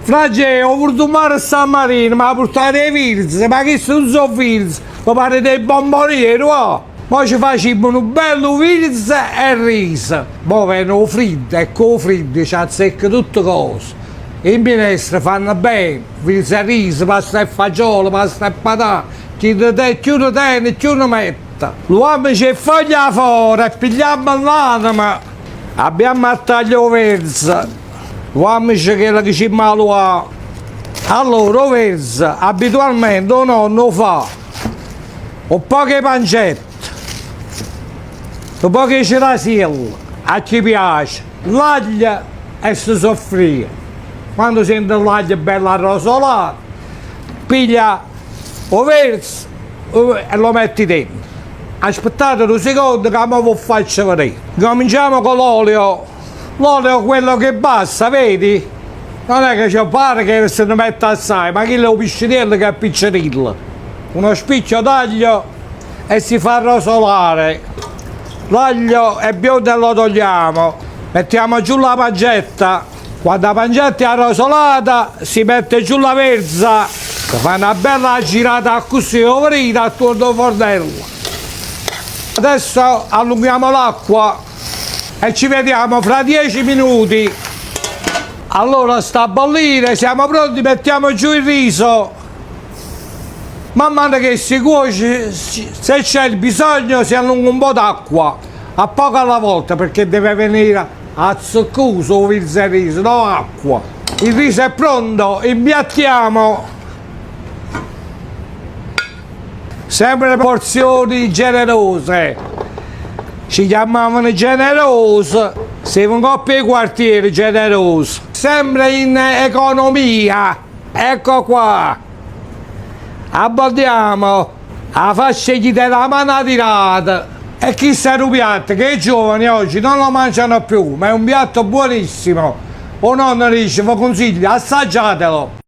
Frage, ho voluto un mare stamattina, ma ha portato i virus, ma che sono virus? Mi pare dei bombonieri, va? Poi ci facciamo un bello virus e riso. Poi vengono freddo, e con freddo ci azzecca tutte cose. In minestra fanno bene, virus e riso, pasta e fagiolo, pasta e patate. Chi ne tiene, chi ne mette. L'uomo ci foglia fuori e pigliamo l'anima. Abbiamo il taglio verso. L'uomo dice che la dice malo a. Allora, o verso, abitualmente o no, non fa. Ho poche pancette. Dopo che c'è la sella, a chi piace, l'aglio e si soffria. Quando sente l'aglio bello arrosolato, piglia o verso e lo metti dentro. Aspettate un secondo che mi faccio vedere. Cominciamo con l'olio. L'olio è quello che basta, vedi? Non è che ci pare che se ne mette assai, ma quello è un piscinello che è piccerello. Uno spicchio d'aglio e si fa rosolare. L'aglio è biondo e lo togliamo, mettiamo giù la pancetta, quando la pancetta è arrosolata si mette giù la verza, si fa una bella girata così ovrita attorno al fornello. Adesso allunghiamo l'acqua e ci vediamo fra 10 minuti. Allora sta a bollire, siamo pronti, mettiamo giù il riso. Man mano che si cuoce, se c'è il bisogno si allunga un po' d'acqua, a poco alla volta, perché deve venire a zuccoso il riso, no acqua. Il riso è pronto, impiattiamo. Sempre porzioni generose, ci chiamavano generose, siamo un coppia di quartieri generosi, sempre in economia, ecco qua. Abbondiamo la fascia della mano tirata e chi sta un piatto che i giovani oggi non lo mangiano più, ma è un piatto buonissimo. O nonno dice, vi consiglio, assaggiatelo.